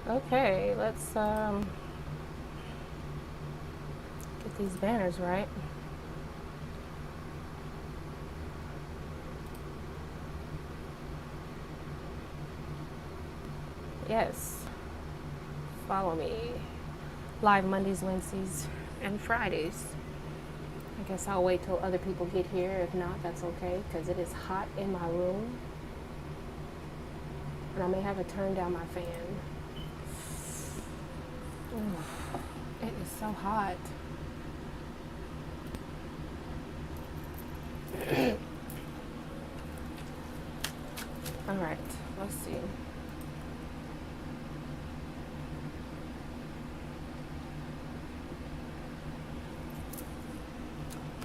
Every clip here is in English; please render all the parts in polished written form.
Okay, let's get these banners right. Yes, follow me. Live Mondays, Wednesdays, and Fridays. I guess I'll wait till other people get here. If not, that's okay, because it is hot in my room. And I may have to turn down my fan. Ooh, it is so hot. All right, let's see.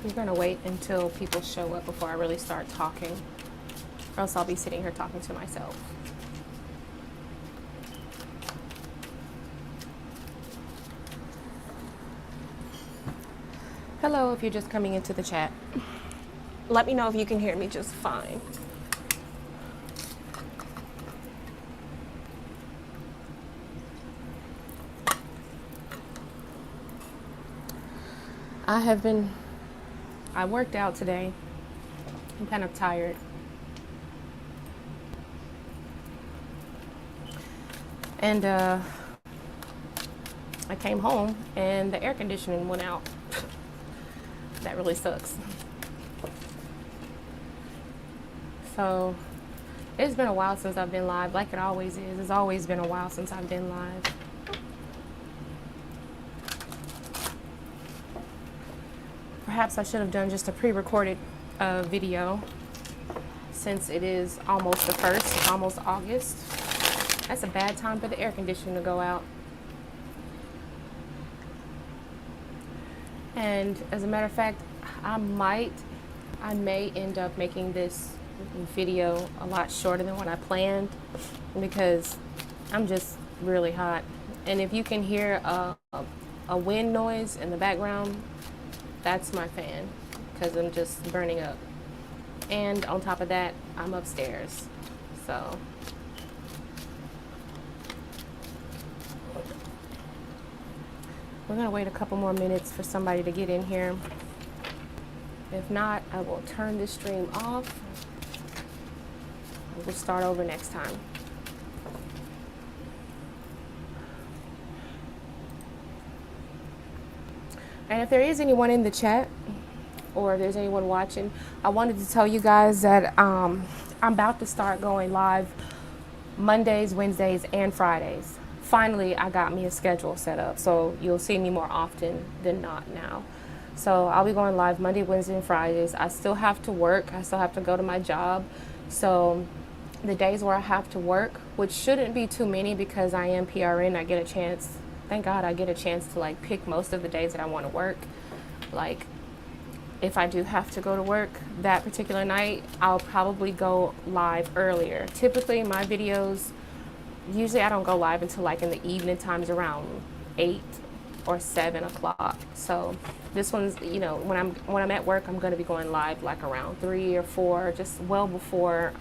I'm gonna wait until people show up before I really start talking, or else I'll be sitting here talking to myself. Hello, if you're just coming into the chat. Let me know if you can hear me just fine. I worked out today. I'm kind of tired. And I came home and the air conditioning went out. That really sucks. So it's been a while since I've been live, like it always is. It's always been a while since I've been live. Perhaps I should have done just a pre-recorded video, since it is almost the 1st, almost August. That's a bad time for the air conditioning to go out. And as a matter of fact, I may end up making this video a lot shorter than what I planned, because I'm just really hot. And if you can hear a wind noise in the background, that's my fan, because I'm just burning up. And on top of that, I'm upstairs. So we're gonna wait a couple more minutes for somebody to get in here. If not, I will turn this stream off. We'll start over next time. And if there is anyone in the chat, or if there's anyone watching, I wanted to tell you guys that I'm about to start going live Mondays, Wednesdays, and Fridays. Finally, I got me a schedule set up, so you'll see me more often than not now. So I'll be going live Monday, Wednesday, and Fridays. I still have to work. I still have to go to my job. So the days where I have to work, which shouldn't be too many because I am PRN, I get a chance. Thank God I get a chance to like pick most of the days that I want to work. Like if I do have to go to work that particular night, I'll probably go live earlier. Typically my videos, usually I don't go live until like in the evening times, around 8 or 7 o'clock. So this one's, you know, when I'm at work, I'm going to be going live like around 3 or 4, just well before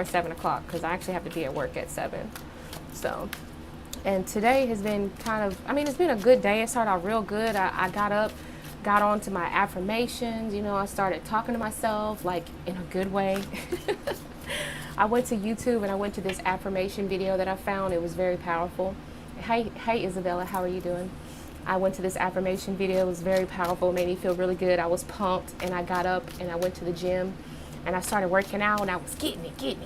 7 o'clock, because I actually have to be at work at 7. So, and today has been kind of, I mean, it's been a good day. It started out real good. I got up, got on to my affirmations. You know, I started talking to myself like in a good way. I went to YouTube and I went to this affirmation video that I found. It was very powerful. Hey Isabella, how are you doing? I went to this affirmation video. It was very powerful. It made me feel really good. I was pumped, and I got up and I went to the gym and I started working out, and I was getting it.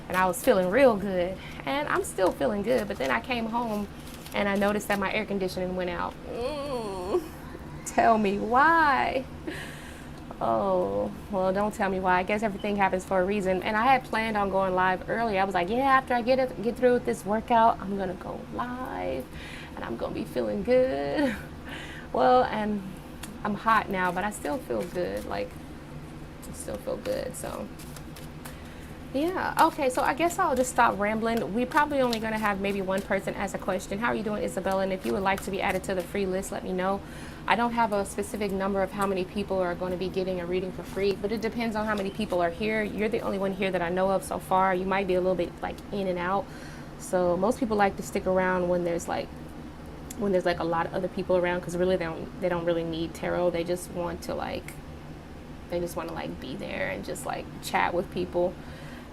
And I was feeling real good, and I'm still feeling good. But then I came home and I noticed that my air conditioning went out. Tell me why. Oh, well, don't tell me why. I guess everything happens for a reason. And I had planned on going live early. I was like, yeah, after I get through with this workout, I'm going to go live and I'm going to be feeling good. Well, and I'm hot now, but I still feel good. Like, I still feel good. So, yeah. Okay, so I guess I'll just stop rambling. We're probably only going to have maybe one person ask a question. How are you doing, Isabella? And if you would like to be added to the free list, let me know. I don't have a specific number of how many people are going to be getting a reading for free, but it depends on how many people are here. You're the only one here that I know of so far. You might be a little bit like in and out, So most people like to stick around when there's like a lot of other people around, because really they don't really need tarot. They just want to like be there and just like chat with people.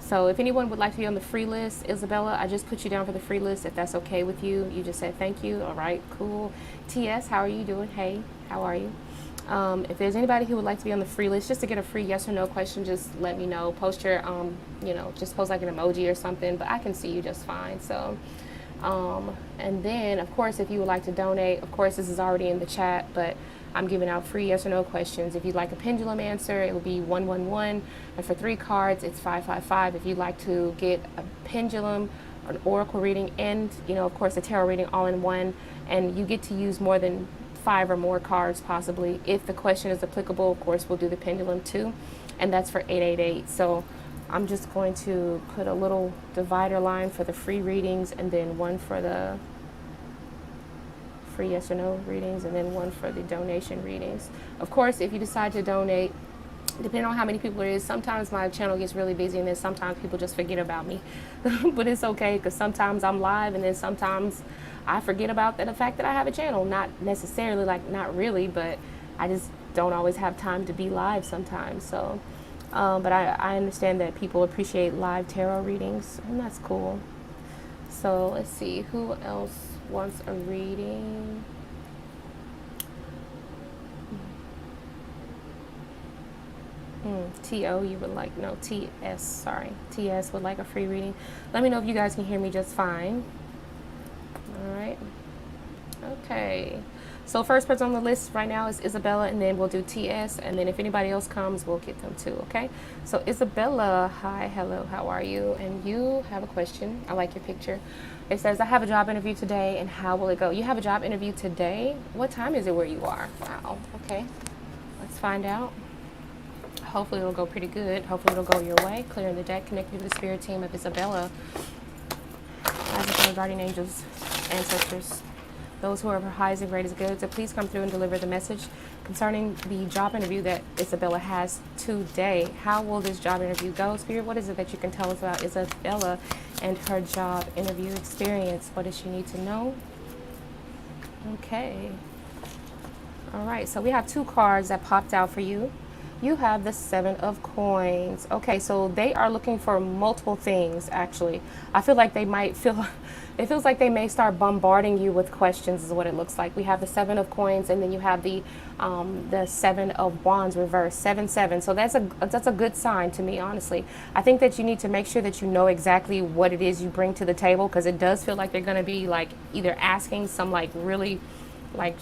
So if anyone would like to be on the free list, Isabella, I just put you down for the free list. If that's okay with you, you just said thank you. All right, cool. TS, how are you doing? Hey, how are you? If there's anybody who would like to be on the free list, just to get a free yes or no question, just let me know. Post your, just post like an emoji or something, but I can see you just fine. So, and then of course, if you would like to donate, of course, this is already in the chat, but I'm giving out free yes or no questions. If you'd like a pendulum answer, it will be 111, and for 3 cards, it's 555. If you'd like to get a pendulum, an oracle reading, and of course, a tarot reading all in one, and you get to use more than 5 or more cards possibly. If the question is applicable, of course, we'll do the pendulum too, and that's for 888. So I'm just going to put a little divider line for the free readings, and then one for the free yes or no readings, and then one for the donation readings. Of course, if you decide to donate, depending on how many people there is, sometimes my channel gets really busy, and then sometimes people just forget about me. But it's okay, because sometimes I'm live, and then sometimes I forget about the fact that I have a channel. Not necessarily, like, not really, but I just don't always have time to be live sometimes. So but I understand that people appreciate live tarot readings, and that's cool. So let's see, who else wants a reading? TO, you would like, no, TS, sorry. TS would like a free reading. Let me know if you guys can hear me just fine. All right. Okay. So first person on the list right now is Isabella, and then we'll do TS, and then if anybody else comes, we'll get them too, okay? So Isabella, hi, hello, how are you? And you have a question. I like your picture. It says, I have a job interview today, and how will it go? You have a job interview today? What time is it where you are? Wow, okay. Let's find out. Hopefully it'll go pretty good. Hopefully it'll go your way. Clearing the deck, connecting to the spirit team of Isabella. Guardian, guardian angels, ancestors, those who are highest and greatest good, so please come through and deliver the message concerning the job interview that Isabella has today. How will this job interview go? Spirit, what is it that you can tell us about Isabella and her job interview experience? What does she need to know? Okay. All right, so we have 2 cards that popped out for you. You have the 7 of coins. Okay, so they are looking for multiple things, actually. I feel like they might feel, it feels like they may start bombarding you with questions is what it looks like. We have the 7 of coins, and then you have the 7 of wands reversed, 7-7. So that's a good sign to me, honestly. I think that you need to make sure that you know exactly what it is you bring to the table, because it does feel like they're going to be like either asking some like really like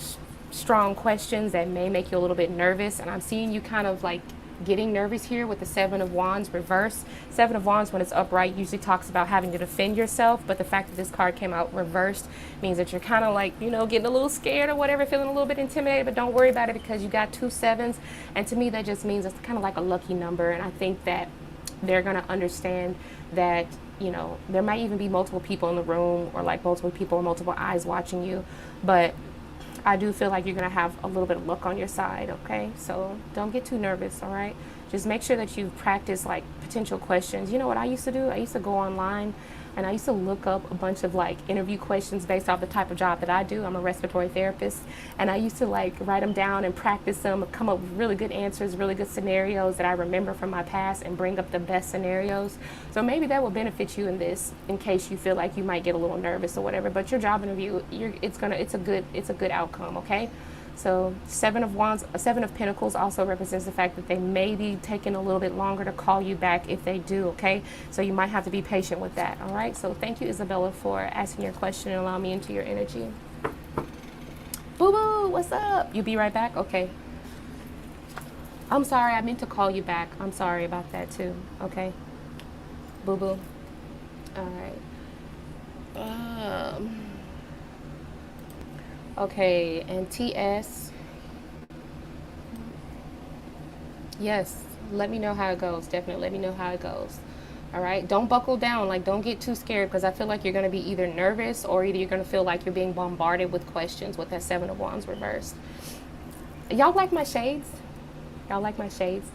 strong questions that may make you a little bit nervous, and I'm seeing you kind of like getting nervous here with the 7 of wands reversed. 7 of wands, when it's upright, usually talks about having to defend yourself, but the fact that this card came out reversed means that you're kind of like, getting a little scared or whatever, feeling a little bit intimidated, but don't worry about it, because you got 2 7s, and to me that just means it's kind of like a lucky number. And I think that they're going to understand that there might even be multiple people in the room, or like multiple people or multiple eyes watching you, but I do feel like you're going to have a little bit of luck on your side, okay? So don't get too nervous, all right? Just make sure that you practice like potential questions. You know what I used to do? I used to go online, and I used to look up a bunch of like interview questions based off the type of job that I do. I'm a respiratory therapist, and I used to like write them down and practice them, come up with really good answers, really good scenarios that I remember from my past, and bring up the best scenarios. So maybe that will benefit you in this, in case you feel like you might get a little nervous or whatever. But your job interview, it's a good outcome, okay? So 7 of wands, 7 of pentacles also represents the fact that they may be taking a little bit longer to call you back if they do, okay? So you might have to be patient with that, all right? So thank you, Isabella, for asking your question and allowing me into your energy. Boo-boo, what's up? You be right back? Okay. I'm sorry, I meant to call you back. I'm sorry about that too, okay? Boo-boo. All right. Okay, and TS, yes, let me know how it goes. Definitely let me know how it goes. All right, don't buckle down. Like, don't get too scared, because I feel like you're going to be either nervous, or either you're going to feel like you're being bombarded with questions with that 7 of wands reversed. Y'all like my shades? Y'all like my shades?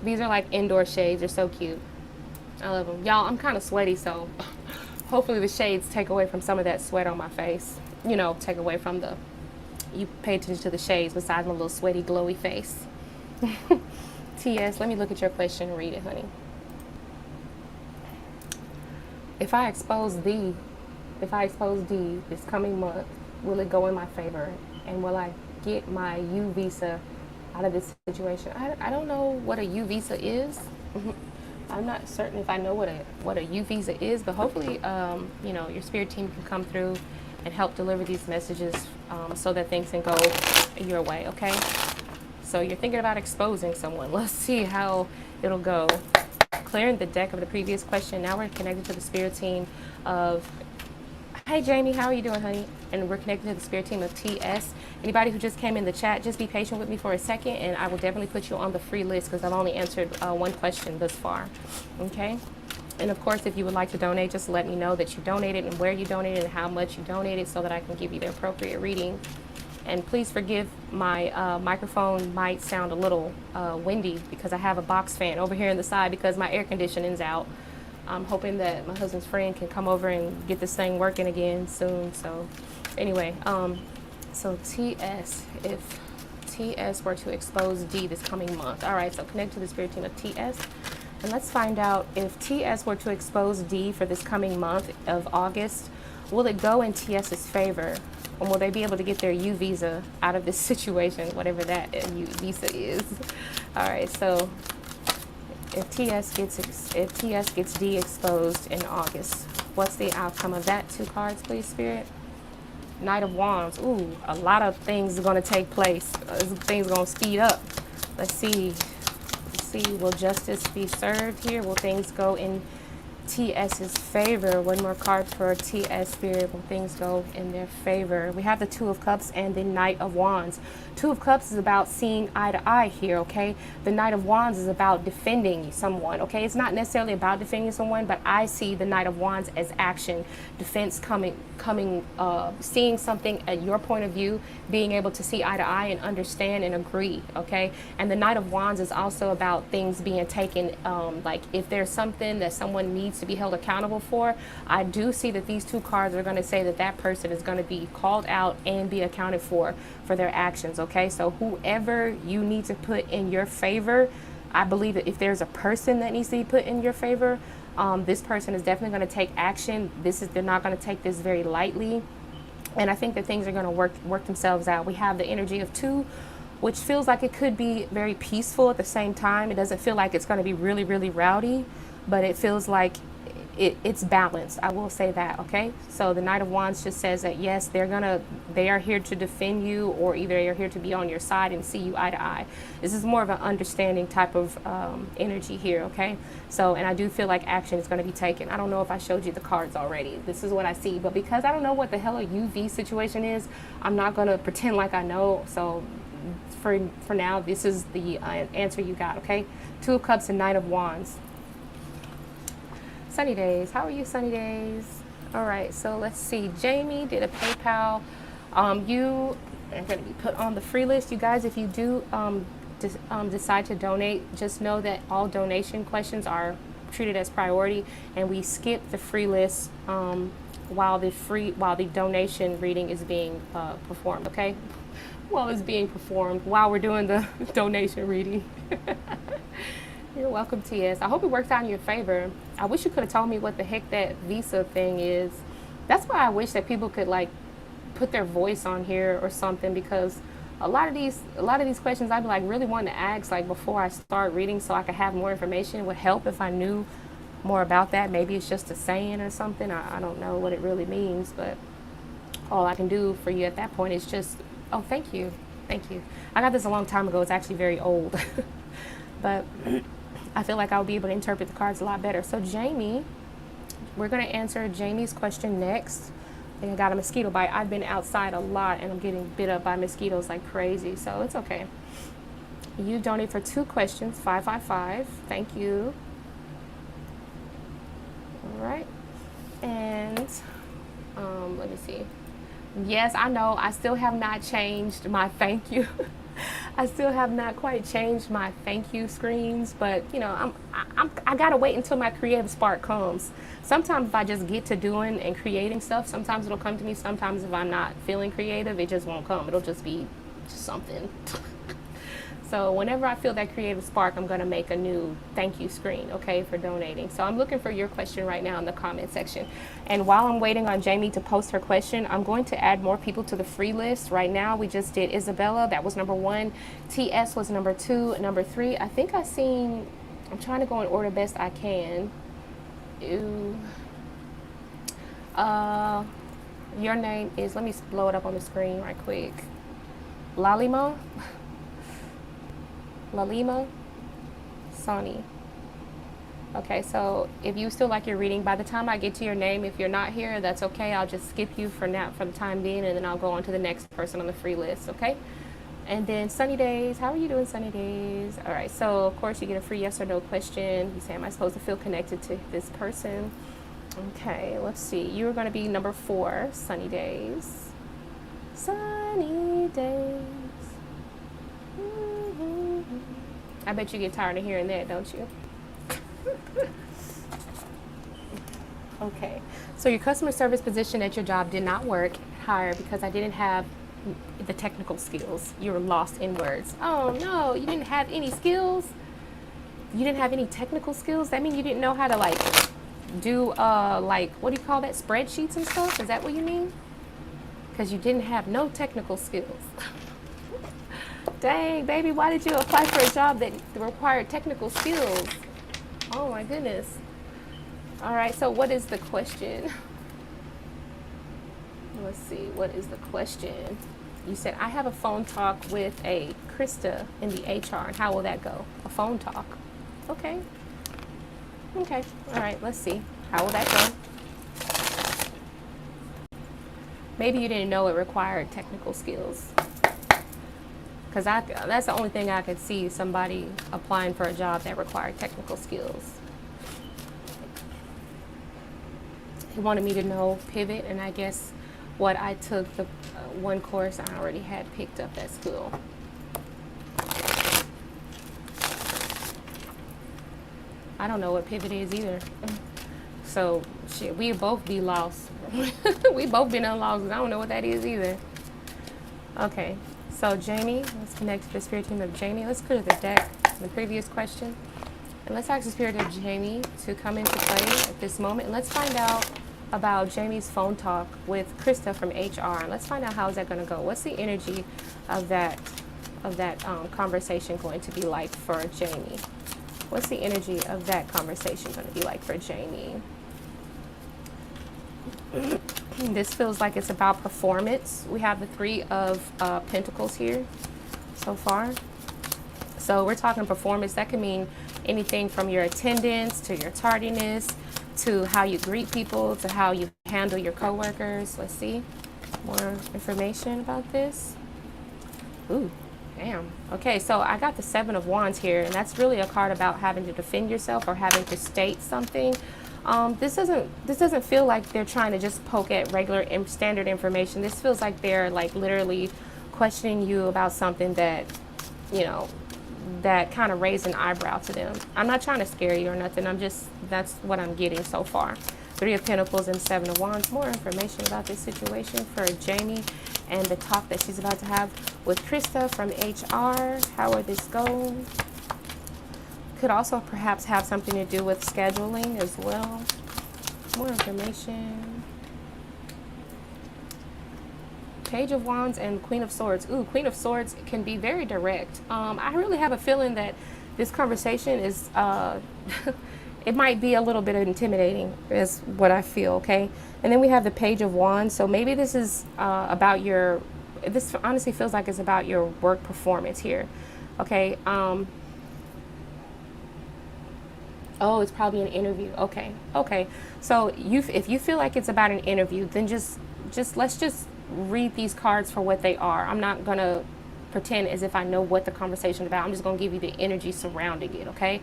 These are like indoor shades. They're so cute. I love them. Y'all, I'm kind of sweaty, so hopefully the shades take away from some of that sweat on my face. You know, take away from the, you pay attention to the shades besides my little sweaty, glowy face. TS, let me look at your question and read it, honey. If I expose D this coming month, will it go in my favor? And will I get my U visa out of this situation? I don't know what a U visa is. I'm not certain if I know what a U visa is, but hopefully, you know, your spirit team can come through and help deliver these messages so that things can go your way, okay? So you're thinking about exposing someone. Let's see how it'll go. Clearing the deck of the previous question. Now we're connected to the spirit team of, hey Jamie, how are you doing, honey? And we're connected to the spirit team of TS. Anybody who just came in the chat, just be patient with me for a second, and I will definitely put you on the free list because I've only answered one question thus far. Okay? And of course, if you would like to donate, just let me know that you donated and where you donated and how much you donated so that I can give you the appropriate reading. And please forgive my microphone might sound a little windy because I have a box fan over here in the side because my air conditioning's out. I'm hoping that my husband's friend can come over and get this thing working again soon. So anyway, so TS, if TS were to expose D this coming month. All right, so connect to the spirit team of TS. And let's find out if TS were to expose D for this coming month of August, will it go in TS's favor? Or will they be able to get their U visa out of this situation, whatever that U visa is? All right, so if TS gets D exposed in August, what's the outcome of that? 2 cards, please, Spirit. Knight of Wands. Ooh, a lot of things are going to take place. Things are going to speed up. Let's see. Will justice be served here? Will things go in TS's favor? One more card for TS Spirit. Will things go in their favor? We have the 2 of Cups and the Knight of Wands. 2 of Cups is about seeing eye to eye here, okay? The Knight of Wands is about defending someone, okay? It's not necessarily about defending someone, but I see the Knight of Wands as action, defense coming, seeing something at your point of view, being able to see eye to eye and understand and agree, okay? And the Knight of Wands is also about things being taken, like if there's something that someone needs to be held accountable for, I do see that these 2 cards are going to say that that person is going to be called out and be accounted for their actions, okay? So whoever you need to put in your favor, I believe that if there's a person that needs to be put in your favor, this person is definitely going to take action. They're not going to take this very lightly, and I think that things are going to work themselves out. We have the energy of 2, which feels like it could be very peaceful at the same time. It doesn't feel like it's going to be really, really rowdy, but it feels like it's balanced. I will say that, okay? So the Knight of Wands just says that yes, they are here to defend you, or either they are here to be on your side and see you eye to eye. This is more of an understanding type of energy here, okay? So, and I do feel like action is going to be taken. I don't know if I showed you the cards already. This is what I see, but because I don't know what the hell a UV situation is, I'm not going to pretend like I know. So for now, this is the answer you got, okay? 2 of Cups and Knight of Wands. Sunny Days, how are you, Sunny Days? All right, so let's see. Jamie did a PayPal. You are going to be put on the free list. You guys, if you do decide to donate, just know that all donation questions are treated as priority, and we skip the free list while the donation reading is being performed, okay? While it's being performed, while we're doing the donation reading. You're welcome, TS. I hope it works out in your favor. I wish you could have told me what the heck that visa thing is. That's why I wish that people could like put their voice on here or something, because a lot of these questions I'd be like really wanting to ask like before I start reading, so I could have more information. It would help if I knew more about that. Maybe it's just a saying or something. I don't know what it really means, but all I can do for you at that point is just, oh, thank you. Thank you. I got this a long time ago. It's actually very old, but I feel like I'll be able to interpret the cards a lot better. So Jamie, we're going to answer Jamie's question next. I think I got a mosquito bite. I've been outside a lot and I'm getting bit up by mosquitoes like crazy, so it's okay. You donate for 2 questions, 555. Thank you. All right. And let me see. Yes, I know I still have not changed my thank you. I still have not quite changed my thank you screens, but you know, I gotta wait until my creative spark comes. Sometimes if I just get to doing and creating stuff, sometimes it'll come to me. Sometimes if I'm not feeling creative, it just won't come. It'll just be just something. So whenever I feel that creative spark, I'm gonna make a new thank you screen, okay, for donating. So I'm looking for your question right now in the comment section. And while I'm waiting on Jamie to post her question, I'm going to add more people to the free list. Right now, we just did Isabella, that was number 1. TS was number 2, number 3. I think I seen, I'm trying to go in order best I can. Ew. Your name is, let me blow it up on the screen right quick. Lalima? Lalima, Sonny. Okay, so if you still like your reading, by the time I get to your name, if you're not here, that's okay. I'll just skip you for now, for the time being, and then I'll go on to the next person on the free list, okay? And then Sunny Days, how are you doing, Sunny Days? All right, so of course you get a free yes or no question. You say, am I supposed to feel connected to this person? Okay, let's see. You are going to be number 4, Sunny Days. Sunny Days. I bet you get tired of hearing that, don't you? Okay, so your customer service position at your job did not work higher because I didn't have the technical skills. You were lost in words. Oh no, you didn't have any skills? You didn't have any technical skills? That means you didn't know how to like do like, what do you call that, spreadsheets and stuff? Is that what you mean? Because you didn't have no technical skills. Dang, baby, why did you apply for a job that required technical skills? Oh my goodness. All right, so what is the question? Let's see, what is the question? You said, I have a phone talk with a Krista in the HR, and how will that go? A phone talk. Okay. Okay, all right, let's see. How will that go? Maybe you didn't know it required technical skills. Because that's the only thing I could see somebody applying for a job that required technical skills. He wanted me to know pivot, and I guess what I took, the one course I already had picked up at school. I don't know what pivot is either. So, shit, we both be lost. We both been unlost, because I don't know what that is either. Okay. So Jamie, let's connect to the spirit team of Jamie. Let's clear the deck, the previous question. And let's ask the spirit of Jamie to come into play at this moment. And let's find out about Jamie's phone talk with Krista from HR. And let's find out how is that going to go. What's the energy of that conversation going to be like for Jamie? What's the energy of that conversation going to be like for Jamie? This feels like it's about performance. We have the 3 of Pentacles here so far. So we're talking performance. That can mean anything from your attendance to your tardiness to how you greet people to how you handle your coworkers. Let's see more information about this. Ooh, damn. Okay, so I got the 7 of Wands here, and that's really a card about having to defend yourself or having to state something. This doesn't feel like they're trying to just poke at regular standard information. This feels like they're like literally questioning you about something that, you know, that kind of raised an eyebrow to them. I'm not trying to scare you or nothing. That's what I'm getting so far. 3 of Pentacles and 7 of Wands. More information about this situation for Jamie and the talk that she's about to have with Krista from HR. How will this go? Could also perhaps have something to do with scheduling as well. More information. Page of Wands and Queen of Swords. Ooh, Queen of Swords can be very direct. I really have a feeling that this conversation is, it might be a little bit intimidating is what I feel, okay? And then we have the Page of Wands. So maybe this is about your, this honestly feels like it's about your work performance here, okay? Oh, it's probably an interview. Okay. Okay. So if you feel like it's about an interview, then just let's just read these cards for what they are. I'm not going to pretend as if I know what the conversation is about. I'm just going to give you the energy surrounding it, okay?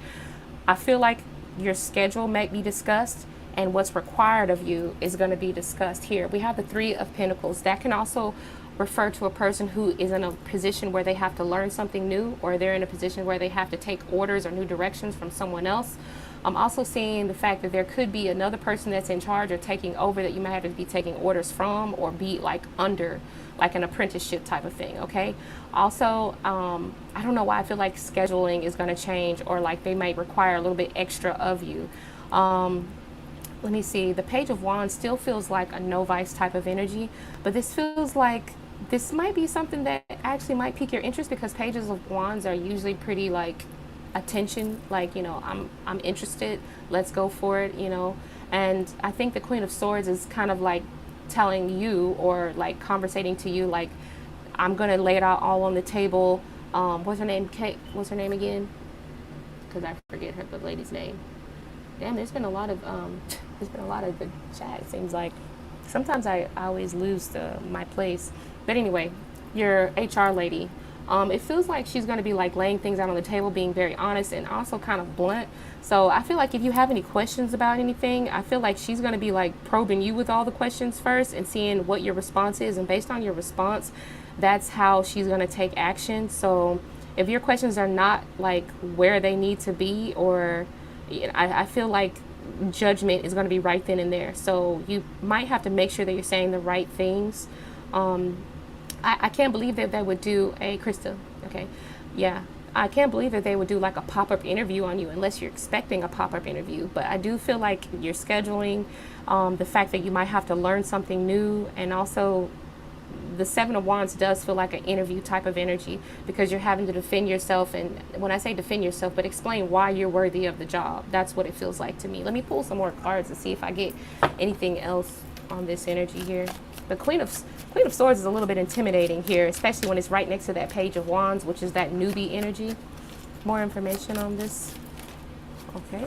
I feel like your schedule might be discussed, and what's required of you is going to be discussed here. We have the 3 of Pentacles. That can also refer to a person who is in a position where they have to learn something new, or they're in a position where they have to take orders or new directions from someone else. I'm also seeing the fact that there could be another person that's in charge or taking over that you might have to be taking orders from, or be like under, like an apprenticeship type of thing, okay? Also, I don't know why I feel like scheduling is going to change, or like they might require a little bit extra of you. Let me see, the Page of Wands still feels like a no vice type of energy, but this feels like this might be something that actually might pique your interest, because Pages of Wands are usually pretty like attention, like, you know, I'm interested, let's go for it, you know. And I think the Queen of Swords is kind of like telling you, or like conversating to you, like, I'm gonna lay it out all on the table. What's her name? Kate? What's her name again? Because I forget the lady's name. Damn, there's been a lot of the chat. It seems like sometimes I always lose my place. But anyway, your HR lady. It feels like she's going to be like laying things out on the table, being very honest and also kind of blunt. So I feel like if you have any questions about anything, I feel like she's going to be like probing you with all the questions first and seeing what your response is. And based on your response, that's how she's going to take action. So if your questions are not like where they need to be, or I feel like judgment is going to be right then and there. So you might have to make sure that you're saying the right things. I can't believe that they would do a Krista. Okay. Yeah. I can't believe that they would do like a pop-up interview on you, unless you're expecting a pop-up interview. But I do feel like you're scheduling, the fact that you might have to learn something new, and also the Seven of Wands does feel like an interview type of energy, because you're having to defend yourself. And when I say defend yourself, but explain why you're worthy of the job. That's what it feels like to me. Let me pull some more cards and see if I get anything else on this energy here. The Queen of Swords is a little bit intimidating here, especially when it's right next to that Page of Wands, which is that newbie energy. More information on this. Okay.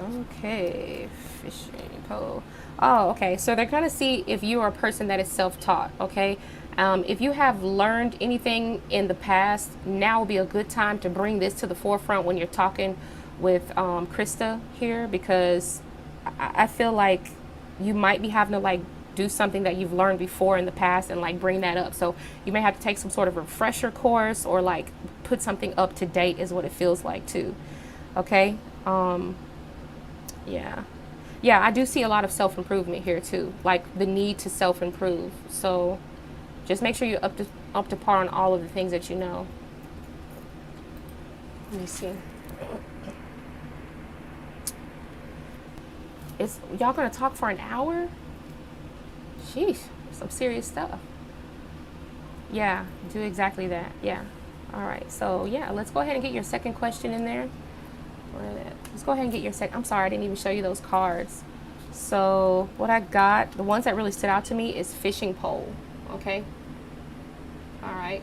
Okay. Fishing pole. Oh, okay. So they're going to see if you are a person that is self-taught, okay? If you have learned anything in the past, now will be a good time to bring this to the forefront when you're talking with Krista here, because I feel like you might be having to like do something that you've learned before in the past and like bring that up. So you may have to take some sort of refresher course, or like put something up to date, is what it feels like too. Okay. Yeah, I do see a lot of self-improvement here too, like the need to self-improve. So just make sure you're up to par on all of the things that you know. Let me see. Is y'all gonna talk for an hour? Sheesh, some serious stuff. Yeah, do exactly that. Yeah. All right. So yeah, let's go ahead and get your second question in there. Let's go ahead and get your second. I'm sorry, I didn't even show you those cards. So what I got, the ones that really stood out to me is fishing pole. Okay. All right.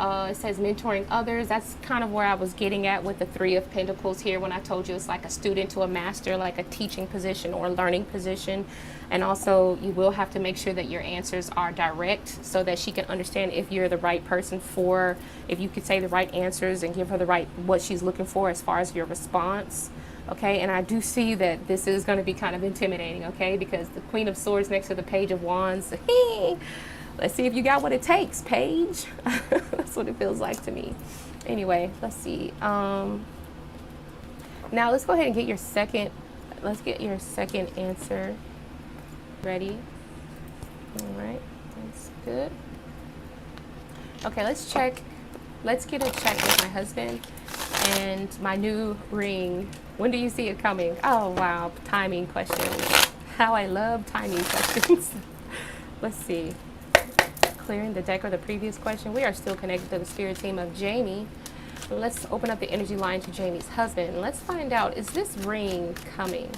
It says mentoring others. That's kind of where I was getting at with the Three of Pentacles here, when I told you it's like a student to a master, like a teaching position or a learning position. And also you will have to make sure that your answers are direct, so that she can understand if you're the right person for, if you could say the right answers and give her the right, what she's looking for as far as your response. Okay, and I do see that this is going to be kind of intimidating, okay, because the Queen of Swords next to the Page of Wands. Let's see if you got what it takes, Paige. That's what it feels like to me. Anyway, let's see. Now let's go ahead and get your second. Let's get your second answer ready. All right, that's good. Okay, let's check. Let's get a check with my husband and my new ring. When do you see it coming? Oh, wow. Timing questions. How I love timing questions. Let's see. Clearing the deck, or the previous question. We are still connected to the spirit team of Jamie. Let's open up the energy line to Jamie's husband. Let's find out, is this ring coming?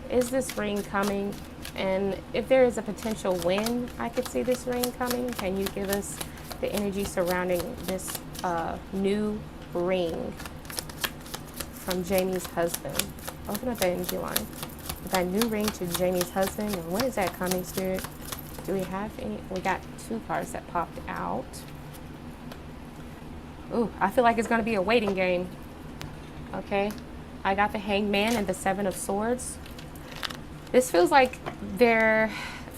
Is this ring coming? And if there is a potential when I could see this ring coming, can you give us the energy surrounding this new ring from Jamie's husband? Open up that energy line. That new ring to Jamie's husband. And when is that coming, Spirit? Do we have any? We got two cards that popped out. Ooh, I feel like it's going to be a waiting game. Okay. I got the Hanged Man and the Seven of Swords. This feels like there's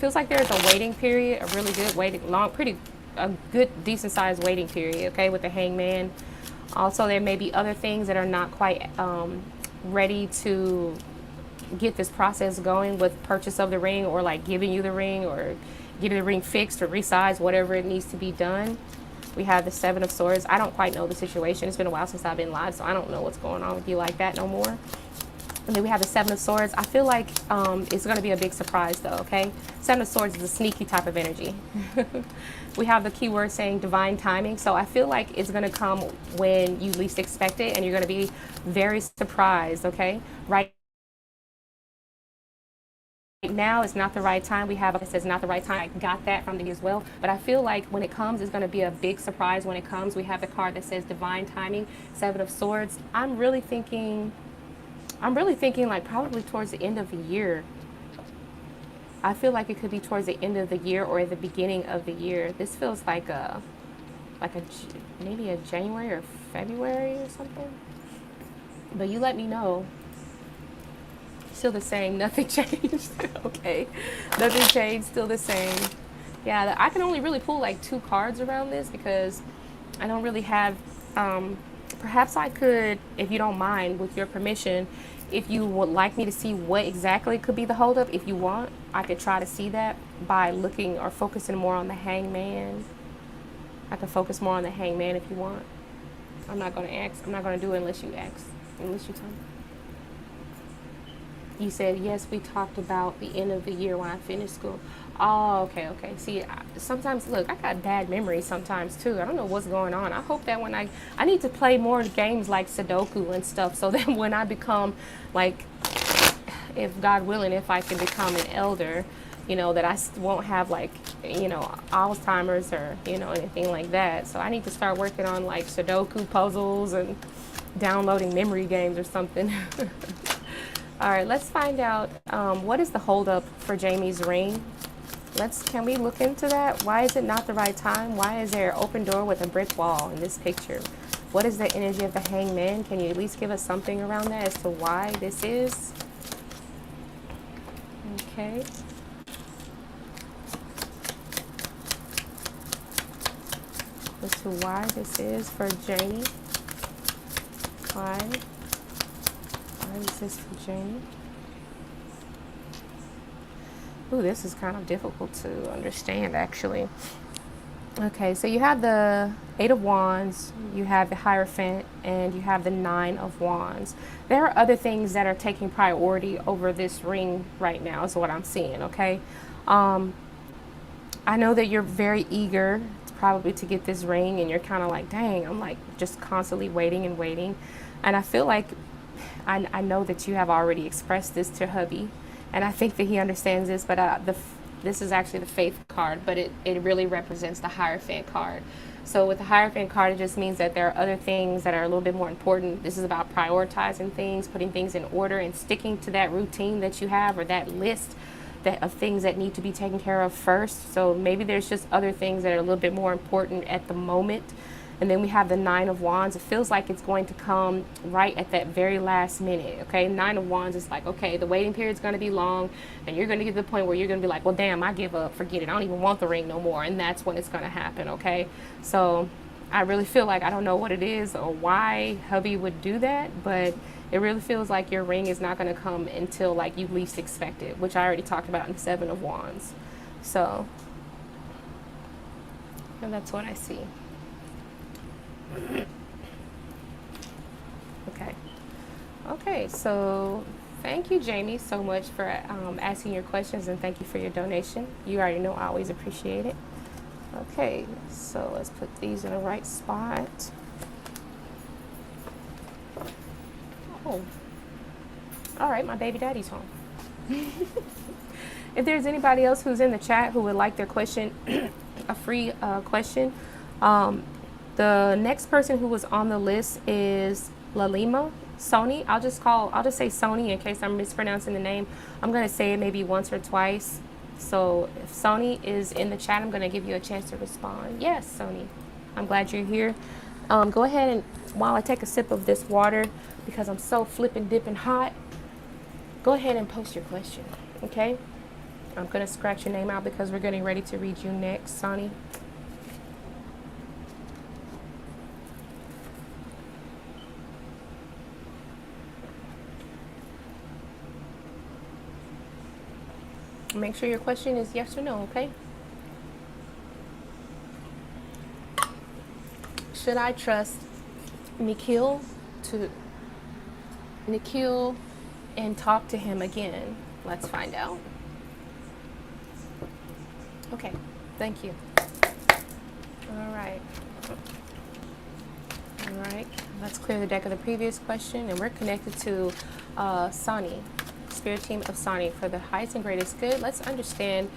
a waiting period, a really good waiting, a good, decent sized waiting period, okay, with the Hangman. Also, there may be other things that are not quite ready to get this process going with purchase of the ring, or like giving you the ring, or getting the ring fixed or resized, whatever it needs to be done. We have the Seven of Swords. I don't quite know the situation. It's been a while since I've been live, so I don't know what's going on with you like that no more. And then we have the Seven of Swords. I feel like it's going to be a big surprise though, okay? Seven of Swords is a sneaky type of energy. We have the keyword saying divine timing. So I feel like it's going to come when you least expect it, and you're going to be very surprised, okay? Right now it's not the right time. We have, it says not the right time. I got that from the as well. But I feel like when it comes, it's going to be a big surprise when it comes. We have the card that says divine timing, Seven of Swords. I'm really thinking like probably towards the end of the year. I feel like it could be towards the end of the year or the beginning of the year. This feels like maybe a January or February or something. But you let me know. Still the same, nothing changed. Okay, nothing changed, still the same. Yeah, I can only really pull like 2 cards around this because I don't really have, perhaps I could, if you don't mind, with your permission, if you would like me to see what exactly could be the holdup, if you want, I could try to see that by looking or focusing more on the Hangman. I can focus more on the Hangman if you want. I'm not going to ask. I'm not going to do it unless you ask, unless you tell me. You said, yes, we talked about the end of the year when I finished school. Oh, okay. See, sometimes, look, I got bad memories sometimes, too. I don't know what's going on. I hope that when I need to play more games like Sudoku and stuff, so that when I become, like, if God willing, if I can become an elder, you know, that I won't have, like, you know, Alzheimer's or, you know, anything like that. So I need to start working on, like, Sudoku puzzles and downloading memory games or something. All right, let's find out what is the holdup for Jamie's ring. Can we look into that? Why is it not the right time? Why is there an open door with a brick wall in this picture? What is the energy of the Hangman? Can you at least give us something around that as to why this is? Okay. As to why this is for Jamie. Why is this for Jamie? Ooh, this is kind of difficult to understand, actually. Okay, so you have the Eight of Wands, you have the Hierophant, and you have the Nine of Wands. There are other things that are taking priority over this ring right now, is what I'm seeing, okay? I know that you're very eager probably to get this ring, and you're kind of like, dang, I'm like just constantly waiting and waiting. And I feel like I know that you have already expressed this to hubby, and I think that he understands this, but this is actually the Faith card, but it really represents the Hierophant card. So with the Hierophant card, it just means that there are other things that are a little bit more important. This is about prioritizing things, putting things in order, and sticking to that routine that you have, or that list of things that need to be taken care of first. So maybe there's just other things that are a little bit more important at the moment. And then we have the Nine of Wands. It feels like it's going to come right at that very last minute, okay? Nine of Wands is like, okay, the waiting period is going to be long, and you're going to get to the point where you're going to be like, well, damn, I give up, forget it, I don't even want the ring no more, and that's when it's going to happen, okay? So I really feel like, I don't know what it is or why hubby would do that, but it really feels like your ring is not going to come until, like, you least expect it, which I already talked about in the Seven of Wands. So, and that's what I see. Okay, so thank you, Jamie, so much for asking your questions, and thank you for your donation. You already know I always appreciate it. Okay, so let's put these in the right spot. Oh, all right, my baby daddy's home. If there's anybody else who's in the chat who would like their question, a free question, the next person who was on the list is Lalima Sony. I'll just say Sony in case I'm mispronouncing the name. I'm going to say it maybe once or twice. So if Sony is in the chat, I'm going to give you a chance to respond. Yes, Sony. I'm glad you're here. Go ahead and, while I take a sip of this water, because I'm so flippin' dippin' hot, go ahead and post your question. Okay? I'm going to scratch your name out because we're getting ready to read you next, Sonny. Make sure your question is yes or no, okay? Should I trust Nikhil and talk to him again? Let's find out. Okay, thank you. All right. All right, let's clear the deck of the previous question, and we're connected to Sani, spirit team of Sani, for the highest and greatest good. Let's understand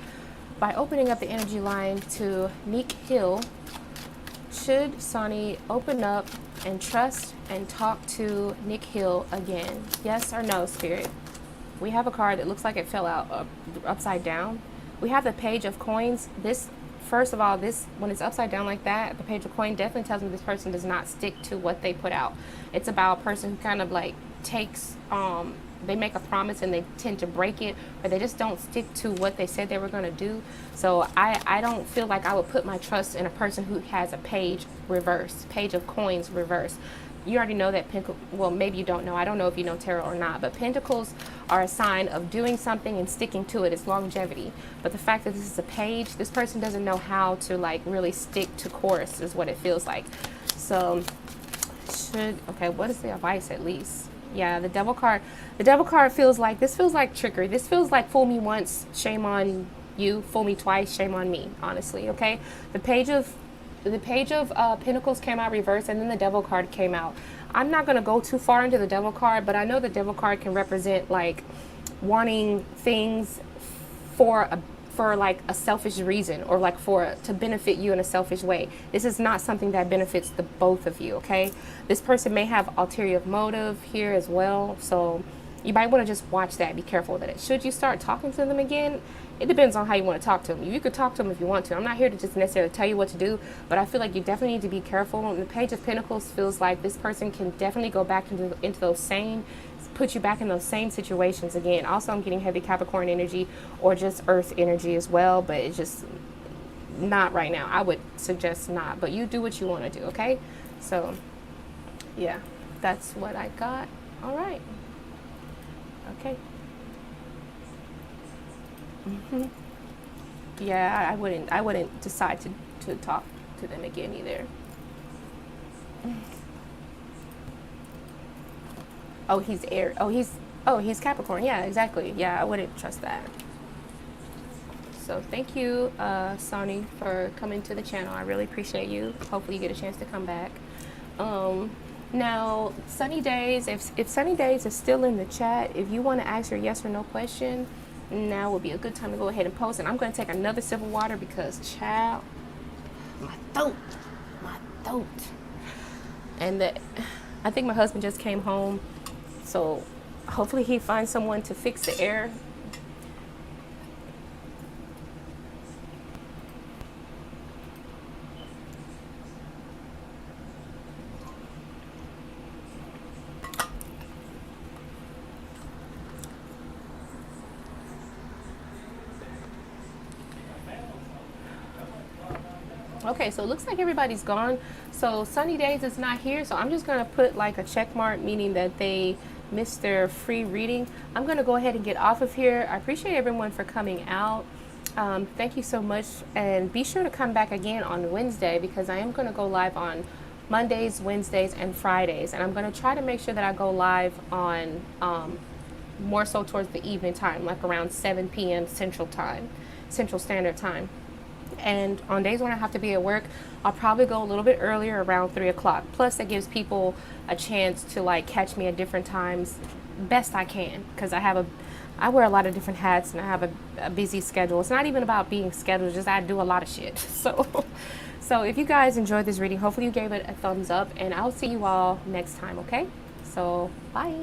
by opening up the energy line to Nikhil. Should Sani open up and trust and talk to Nikhil again? Yes or no, Spirit? We have a card that looks like it fell out upside down. We have the Page of Coins. This, first of all, this, when it's upside down like that, the Page of Coin definitely tells me this person does not stick to what they put out. It's about a person who kind of like takes, they make a promise and they tend to break it, or they just don't stick to what they said they were going to do. So I don't feel like I would put my trust in a person who has a page reverse, Page of Coins reverse. You already know that well, maybe you don't know. I don't know if you know tarot or not, but pentacles are a sign of doing something and sticking to it. It's longevity. But the fact that this is a page, this person doesn't know how to like really stick to course is what it feels like. So okay, what is the advice at least? Yeah, the Devil card. The Devil card feels like, this feels like trickery. This feels like fool me once, shame on you. Fool me twice, shame on me, honestly, okay? The Page of Pentacles came out reversed, and then the Devil card came out. I'm not going to go too far into the Devil card, but I know the Devil card can represent like wanting things for like a selfish reason, or like to benefit you in a selfish way. This is not something that benefits the both of you, okay? This person may have ulterior motive here as well, so you might want to just watch that. Be careful with it. Should you start talking to them again? It depends on how you want to talk to them. You could talk to them if you want to. I'm not here to just necessarily tell you what to do, but I feel like you definitely need to be careful. And the Page of Pentacles feels like this person can definitely go back into those same, put you back in those same situations again. Also, I'm getting heavy Capricorn energy or just Earth energy as well, but it's just not right now. I would suggest not, but you do what you want to do, okay? So, yeah, that's what I got. All right. Okay. Yeah, I wouldn't decide to talk to them again either. Oh, he's air. He's Capricorn. Yeah, exactly. Yeah, I wouldn't trust that. So thank you, Sonny, for coming to the channel. I really appreciate you. Hopefully you get a chance to come back. Now, Sunny Days, if Sunny Days is still in the chat, if you want to ask your yes or no question, now would be a good time to go ahead and post. And I'm going to take another sip of water because, child, my throat. And I think my husband just came home, so hopefully he finds someone to fix the air. Okay, so it looks like everybody's gone. So Sunny Days is not here, so I'm just going to put like a check mark, meaning that they missed their free reading. I'm going to go ahead and get off of here. I appreciate everyone for coming out. Thank you so much, and be sure to come back again on Wednesday, because I am going to go live on Mondays, Wednesdays, and Fridays, and I'm going to try to make sure that I go live on more so towards the evening time, like around 7 p.m. Central Standard Time. And on days when I have to be at work, I'll probably go a little bit earlier, around 3 o'clock. Plus, that gives people a chance to like catch me at different times, best I can, because I wear a lot of different hats and I have a busy schedule. It's not even about being scheduled; it's just I do a lot of shit. So if you guys enjoyed this reading, hopefully you gave it a thumbs up, and I'll see you all next time. Okay? So bye.